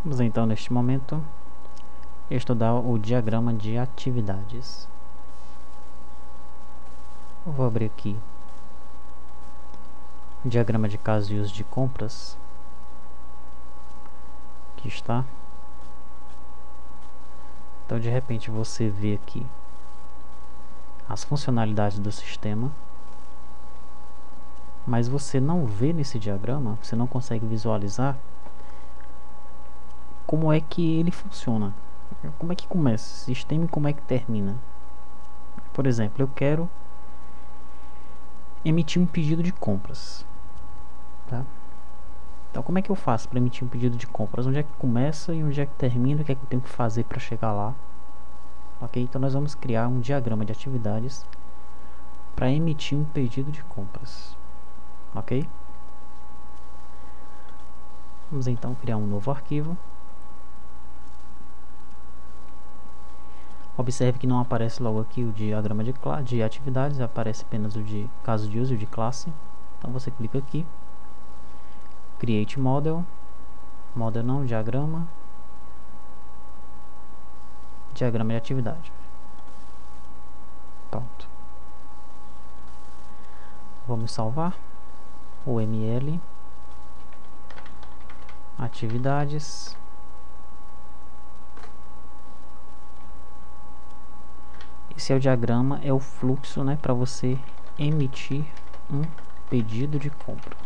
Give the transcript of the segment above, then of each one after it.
Vamos então, neste momento, estudar o diagrama de atividades. Eu vou abrir aqui o diagrama de casos e uso de compras. Aqui está. Então, de repente, você vê aqui as funcionalidades do sistema, mas você não vê nesse diagrama, você não consegue visualizar como é que ele funciona, como é que começa o sistema e como é que termina. Por exemplo, eu quero emitir um pedido de compras, tá? Então, como é que eu faço para emitir um pedido de compras? Onde é que começa e onde é que termina? O que é que eu tenho que fazer para chegar lá? Ok? Então, nós vamos criar um diagrama de atividades para emitir um pedido de compras. Ok? Vamos então criar um novo arquivo. Observe que não aparece logo aqui o diagrama de atividades, aparece apenas o de caso de uso de classe. Então você clica aqui, Create Model, Model não, diagrama de atividade. Pronto. Vamos salvar o ML, atividades. Esse é o diagrama, é o fluxo, né, para você emitir um pedido de compra.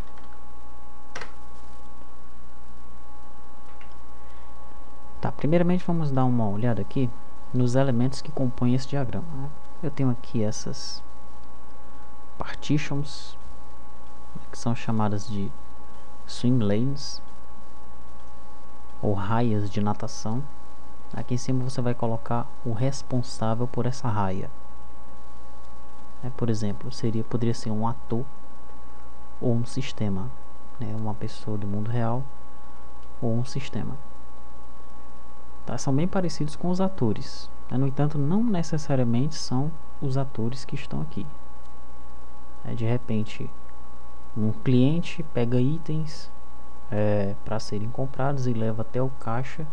Tá, primeiramente vamos dar uma olhada aqui nos elementos que compõem esse diagrama, né? Eu tenho aqui essas partitions, que são chamadas de swim lanes, ou raias de natação. Aqui em cima você vai colocar o responsável por essa raia. Por exemplo, poderia ser um ator ou um sistema, né? Uma pessoa do mundo real ou um sistema. Tá? São bem parecidos com os atores, né? No entanto, não necessariamente são os atores que estão aqui. De repente, um cliente pega itens para serem comprados e leva até o caixa,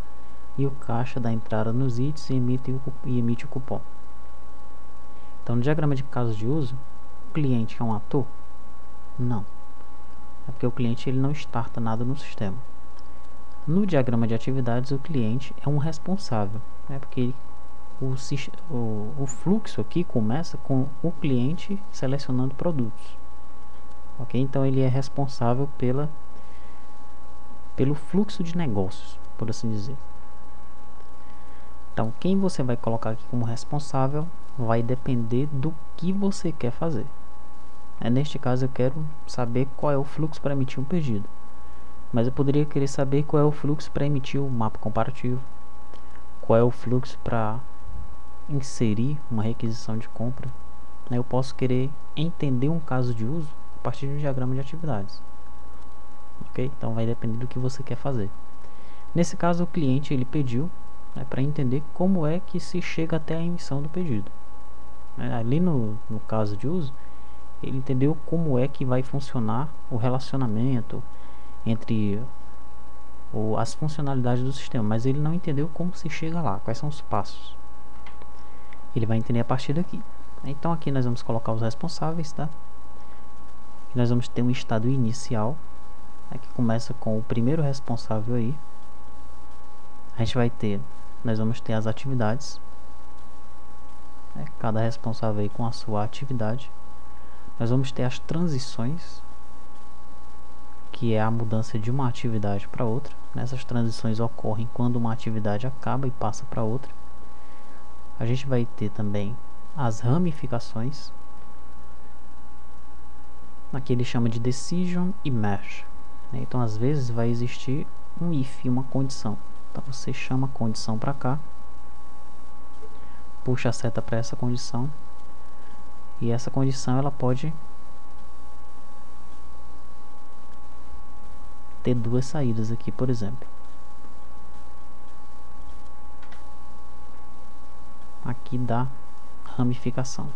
e o caixa dá entrada nos itens e emite o cupom. Então, no diagrama de casos de uso, o cliente é um ator? Não. É porque o cliente ele não starta nada no sistema. No diagrama de atividades, o cliente é um responsável, né? Porque o fluxo aqui começa com o cliente selecionando produtos. Ok? Então, ele é responsável pelo fluxo de negócios, por assim dizer. Então, quem você vai colocar aqui como responsável vai depender do que você quer fazer. Neste caso, eu quero saber qual é o fluxo para emitir um pedido. Mas eu poderia querer saber qual é o fluxo para emitir o mapa comparativo, qual é o fluxo para inserir uma requisição de compra. Eu posso querer entender um caso de uso a partir de um diagrama de atividades. Ok? Então vai depender do que você quer fazer. Nesse caso, o cliente ele pediu para entender como é que se chega até a emissão do pedido. Ali no caso de uso, ele entendeu como é que vai funcionar o relacionamento entre as funcionalidades do sistema, mas ele não entendeu como se chega lá, quais são os passos. Ele vai entender a partir daqui. Então aqui nós vamos colocar os responsáveis, tá? E nós vamos ter um estado inicial, que começa com o primeiro responsável aí. Nós vamos ter as atividades, cada responsável aí com a sua atividade. Nós vamos ter as transições, que é a mudança de uma atividade para outra. Essas transições ocorrem quando uma atividade acaba e passa para outra. A gente vai ter também as ramificações. Aqui ele chama de decision e merge. Então, às vezes, vai existir um if, uma condição. Então, você chama a condição para cá, puxa a seta para essa condição, e essa condição ela pode ter duas saídas aqui, por exemplo. Aqui dá ramificação.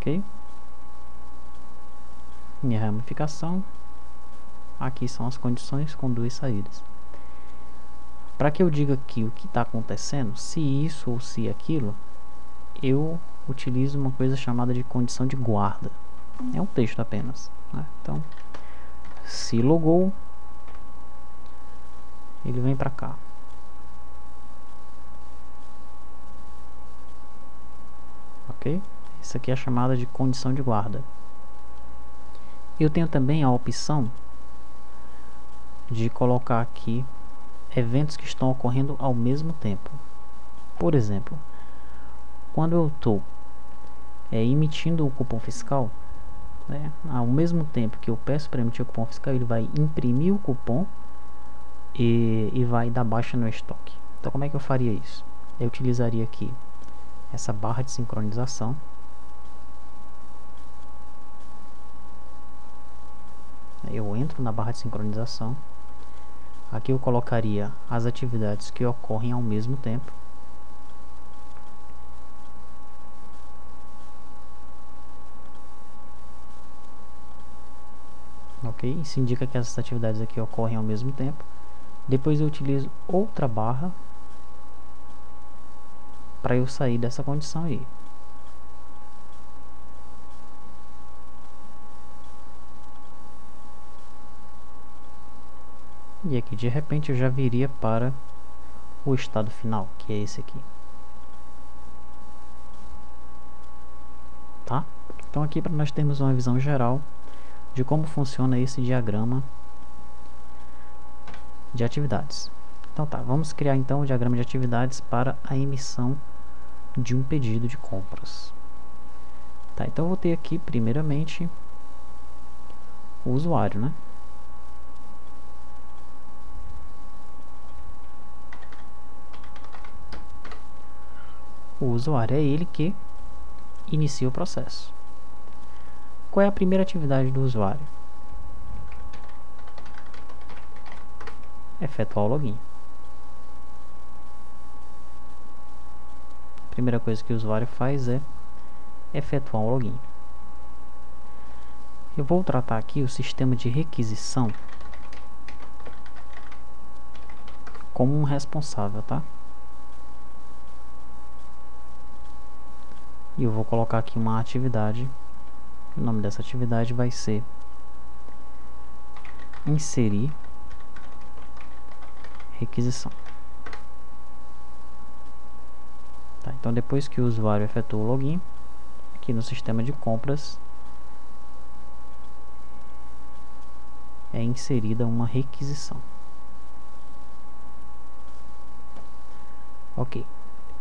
ok? Minha ramificação. Aqui são as condições com duas saídas. Para que eu diga aqui o que está acontecendo, se isso ou se aquilo, eu utilizo uma coisa chamada de condição de guarda. É um texto apenas, né? Então, se logou, ele vem para cá. Ok? Isso aqui é chamada de condição de guarda. Eu tenho também a opção de colocar aqui eventos que estão ocorrendo ao mesmo tempo. Por exemplo, quando eu estou emitindo o cupom fiscal, né, ao mesmo tempo que eu peço para emitir o cupom fiscal, ele vai imprimir o cupom e vai dar baixa no estoque. Então, como é que eu faria isso? Eu utilizaria aqui essa barra de sincronização. Eu entro na barra de sincronização. Aqui eu colocaria as atividades que ocorrem ao mesmo tempo. Ok? Isso indica que essas atividades aqui ocorrem ao mesmo tempo. Depois eu utilizo outra barra para eu sair dessa condição aí. E aqui de repente eu já viria para o estado final, que é esse aqui. Tá? Então aqui para nós termos uma visão geral de como funciona esse diagrama de atividades. Então tá, vamos criar então o diagrama de atividades para a emissão de um pedido de compras. Tá, então eu vou ter aqui primeiramente o usuário, né? O usuário é ele que inicia o processo. Qual é a primeira atividade do usuário? Efetuar o login. A primeira coisa que o usuário faz é efetuar o login. Eu vou tratar aqui o sistema de requisição como um responsável, tá? E eu vou colocar aqui uma atividade. O nome dessa atividade vai ser inserir requisição. Tá, então depois que o usuário efetua o login, aqui no sistema de compras é inserida uma requisição. Ok.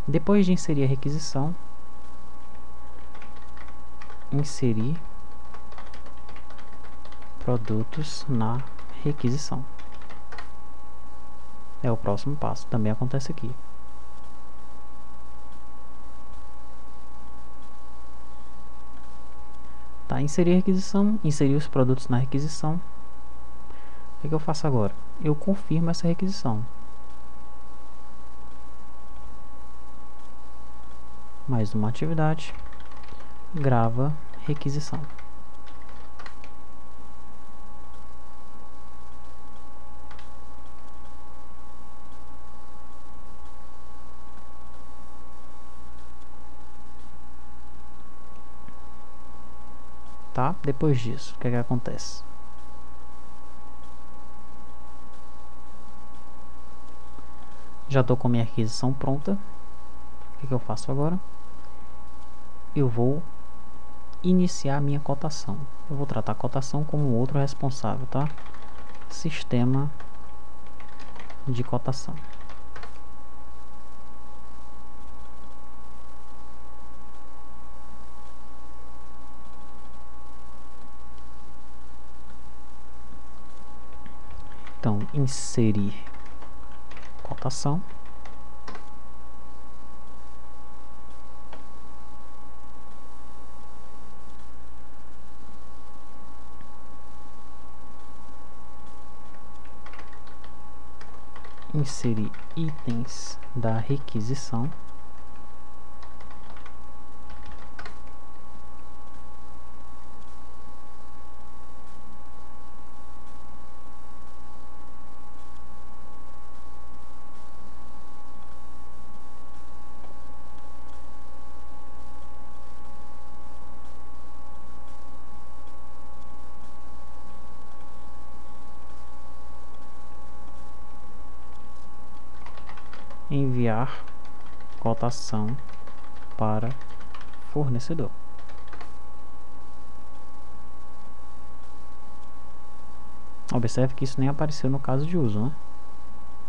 Depois de inserir a requisição, inserir produtos na requisição. É o próximo passo, também acontece aqui. Tá, inserir a requisição, inserir os produtos na requisição. O que eu faço agora? Eu confirmo essa requisição. Mais uma atividade. Grava requisição. Tá? Depois disso, o que é que acontece? Já estou com minha requisição pronta. O que eu faço agora? Eu vou iniciar a minha cotação. Eu vou tratar a cotação como outro responsável, tá? Sistema de cotação. Então, inserir cotação. Inserir itens da requisição. enviar cotação para fornecedor. Observe que isso nem apareceu no caso de uso,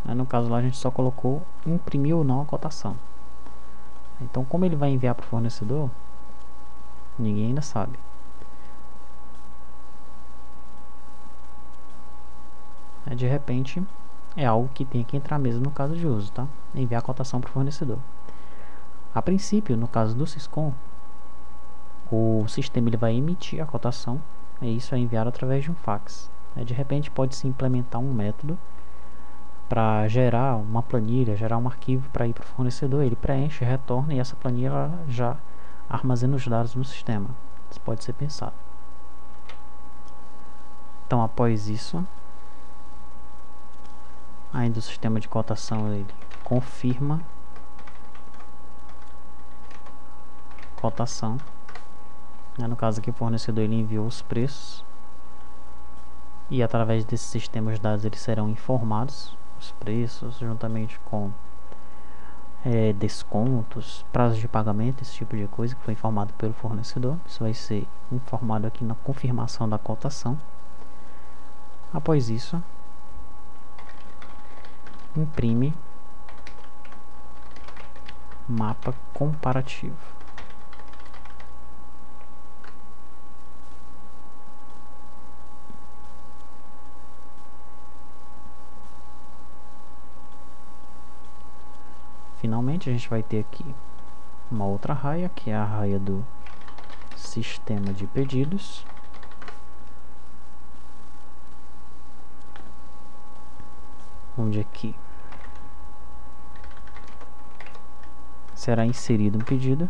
né? No caso lá a gente só colocou imprimir ou não a cotação. Então, como ele vai enviar para o fornecedor, ninguém ainda sabe. De repente, é algo que tem que entrar mesmo no caso de uso, tá? Enviar a cotação para o fornecedor. A princípio, no caso do Syscom, o sistema ele vai emitir a cotação e isso é enviado através de um fax. De repente, pode-se implementar um método para gerar uma planilha, gerar um arquivo para ir para o fornecedor. Ele preenche, retorna e essa planilha ela já armazena os dados no sistema. Isso pode ser pensado. Então, após isso, ainda o sistema de cotação ele confirma cotação. No caso aqui, o fornecedor ele enviou os preços e através desse sistema os dados eles serão informados, os preços juntamente com descontos, prazos de pagamento, esse tipo de coisa que foi informado pelo fornecedor. Isso vai ser informado aqui na confirmação da cotação. Após isso, imprime mapa comparativo. Finalmente a gente vai ter aqui uma outra raia, que é a raia do sistema de pedidos. Onde aqui será inserido um pedido.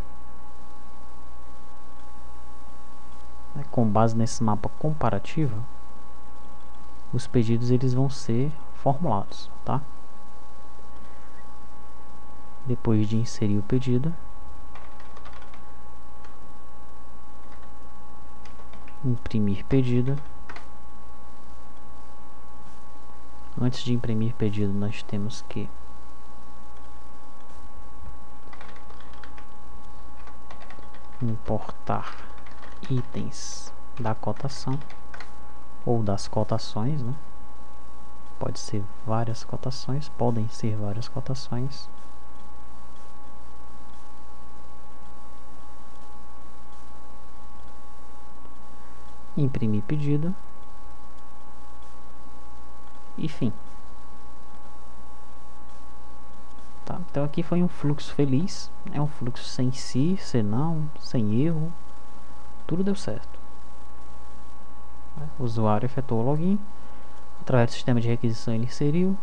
Com base nesse mapa comparativo, os pedidos eles vão ser formulados, tá? Depois de inserir o pedido, imprimir pedido. Antes de imprimir pedido, nós temos que importar itens da cotação ou das cotações, né? Pode ser várias cotações, podem ser várias cotações. Imprimir pedido e fim. Tá, então aqui foi um fluxo feliz, é um fluxo sem si, senão, sem erro, tudo deu certo. O usuário efetuou o login, através do sistema de requisição ele inseriu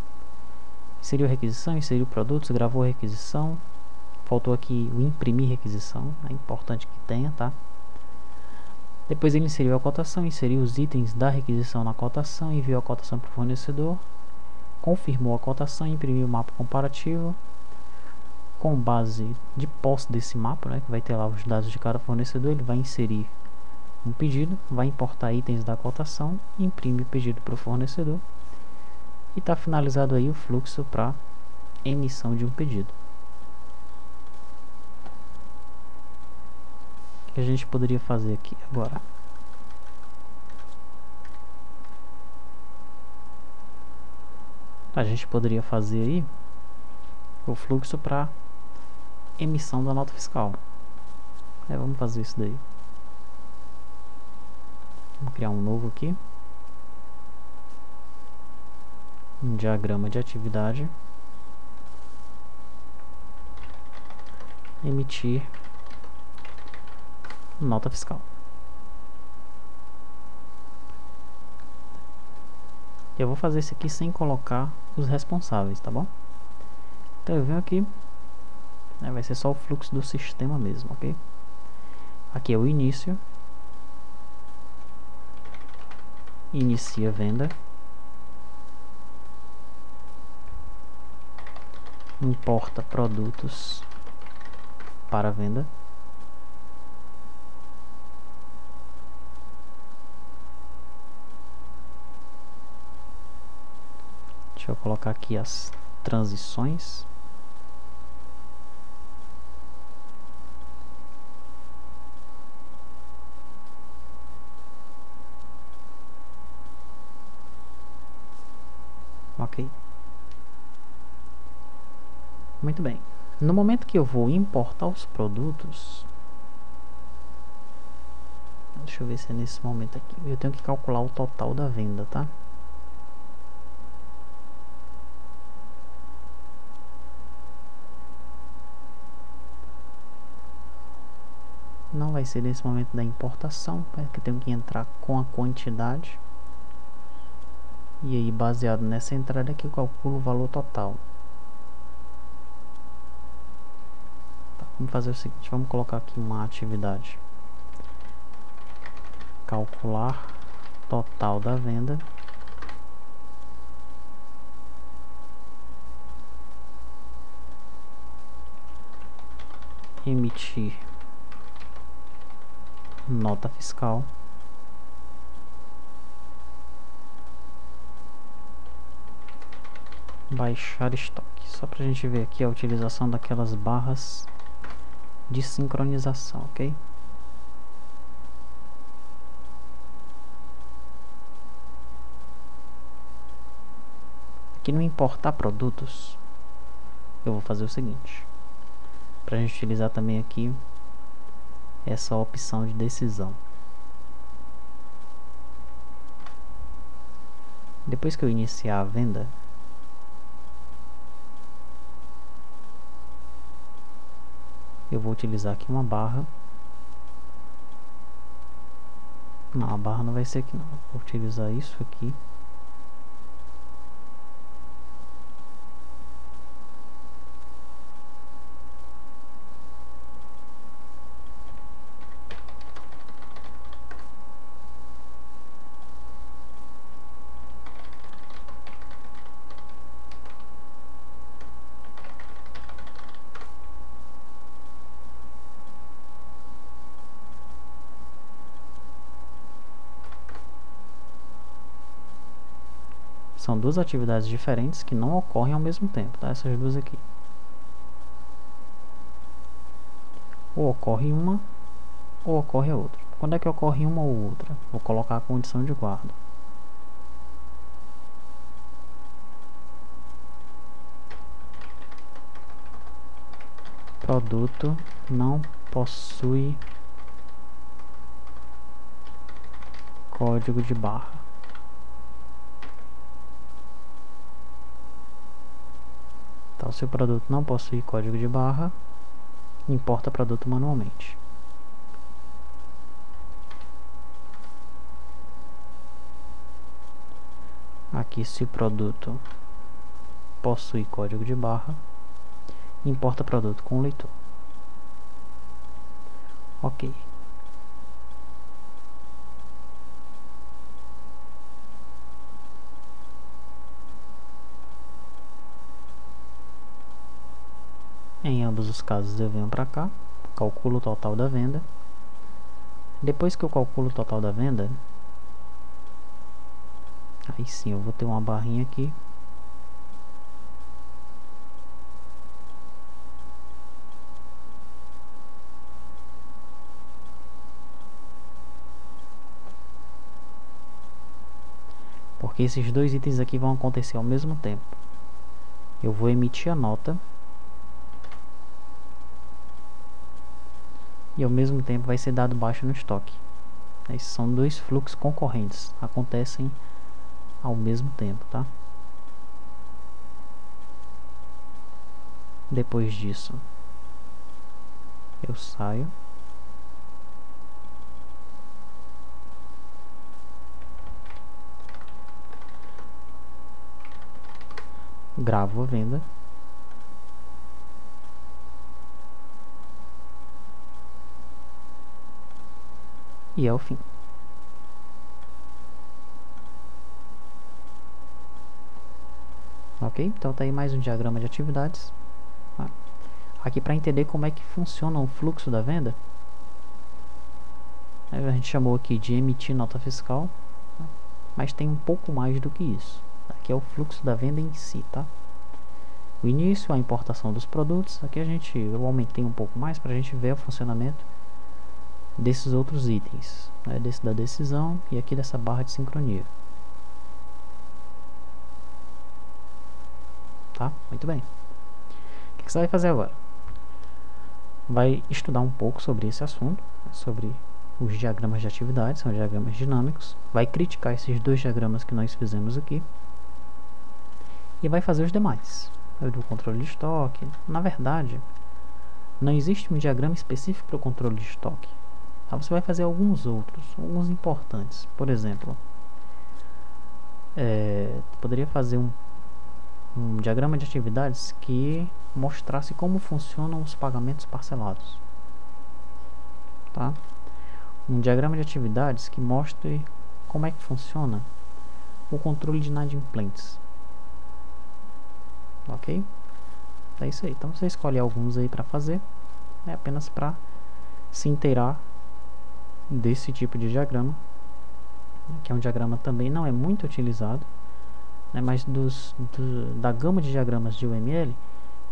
a requisição, inseriu produtos, gravou a requisição. Faltou aqui o imprimir requisição, é importante que tenha, tá? Depois ele inseriu a cotação, inseriu os itens da requisição na cotação, enviou a cotação para o fornecedor, confirmou a cotação, imprimiu o mapa comparativo. Com base de posse desse mapa, né, que vai ter lá os dados de cada fornecedor, ele vai inserir um pedido, vai importar itens da cotação, imprime o pedido para o fornecedor e está finalizado aí o fluxo para emissão de um pedido. O que a gente poderia fazer aqui agora? A gente poderia fazer aí o fluxo para emissão da nota fiscal. Vamos fazer isso daí. Vamos criar um novo aqui. Um diagrama de atividade. Emitir nota fiscal. Eu vou fazer isso aqui sem colocar os responsáveis, tá bom? Então eu venho aqui, vai ser só o fluxo do sistema mesmo, ok? Aqui é o início. Inicia venda. Importa produtos para venda. Deixa eu colocar aqui as transições. Ok. Muito bem. No momento que eu vou importar os produtos, deixa eu ver se é nesse momento aqui, eu tenho que calcular o total da venda, tá? Não vai ser nesse momento da importação, porque eu tenho que entrar com a quantidade. E aí, baseado nessa entrada aqui, eu calculo o valor total. Tá, vamos fazer o seguinte, vamos colocar aqui uma atividade. Calcular total da venda. Emitir nota fiscal. Baixar estoque. Só pra gente ver aqui a utilização daquelas barras de sincronização, ok? Aqui no importar produtos, eu vou fazer o seguinte, pra gente utilizar também aqui essa opção de decisão. Depois que eu iniciar a venda, eu vou utilizar aqui uma barra. Não, a barra não vai ser aqui não. Vou utilizar isso aqui. São duas atividades diferentes que não ocorrem ao mesmo tempo, tá? Essas duas aqui. Ou ocorre uma, ou ocorre a outra. Quando é que ocorre uma ou outra? Vou colocar a condição de guarda. Produto não possui código de barra. Então, se o produto não possui código de barra, importa produto manualmente. Aqui, se o produto possui código de barra, importa produto com leitor. Ok. Em ambos os casos eu venho para cá, calculo o total da venda. Depois que eu calculo o total da venda, aí sim eu vou ter uma barrinha aqui. Porque esses dois itens aqui vão acontecer ao mesmo tempo. Eu vou emitir a nota. E ao mesmo tempo vai ser dado baixa no estoque. Esses são dois fluxos concorrentes, acontecem ao mesmo tempo, tá? Depois disso, eu saio. Gravo a venda. E é o fim. Ok? Então tá aí mais um diagrama de atividades. Aqui para entender como é que funciona o fluxo da venda. A gente chamou aqui de emitir nota fiscal. Mas tem um pouco mais do que isso. Aqui é o fluxo da venda em si, tá? O início, a importação dos produtos. Aqui eu aumentei um pouco mais para a gente ver o funcionamento desses outros itens, né? Desse da decisão e aqui dessa barra de sincronia. tá? Muito bem. O que você vai fazer agora? Vai estudar um pouco sobre esse assunto, sobre os diagramas de atividade, são diagramas dinâmicos. Vai criticar esses dois diagramas que nós fizemos aqui. E vai fazer os demais. O do controle de estoque. Na verdade, não existe um diagrama específico para o controle de estoque. Tá? Você vai fazer alguns outros, alguns importantes. Por exemplo, poderia fazer um diagrama de atividades que mostrasse como funcionam os pagamentos parcelados. Tá? Um diagrama de atividades que mostre como é que funciona o controle de inadimplentes. Ok? É isso aí. Então você escolhe alguns aí para fazer. É apenas para se inteirar desse tipo de diagrama, que é um diagrama também não é muito utilizado, né, mas da gama de diagramas de UML,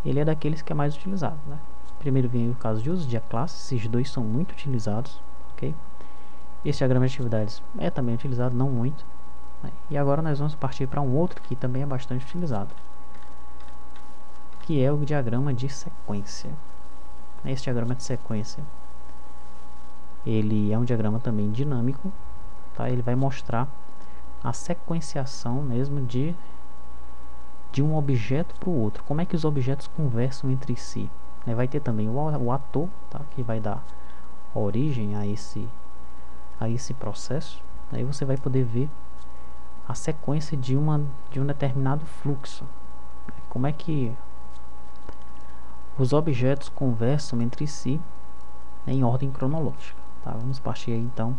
ele é daqueles que é mais utilizado, né? Primeiro vem o caso de uso de classe, esses dois são muito utilizados, ok? Esse diagrama de atividades é também utilizado, não muito, né? E agora nós vamos partir para um outro que também é bastante utilizado, que é o diagrama de sequência. Esse diagrama de sequência, ele é um diagrama também dinâmico, tá? Ele vai mostrar a sequenciação mesmo de um objeto para o outro, como é que os objetos conversam entre si, né? Vai ter também o ator, tá? Que vai dar origem a esse processo. Aí você vai poder ver a sequência de um determinado fluxo, como é que os objetos conversam entre si em ordem cronológica, tá? Vamos partir aí então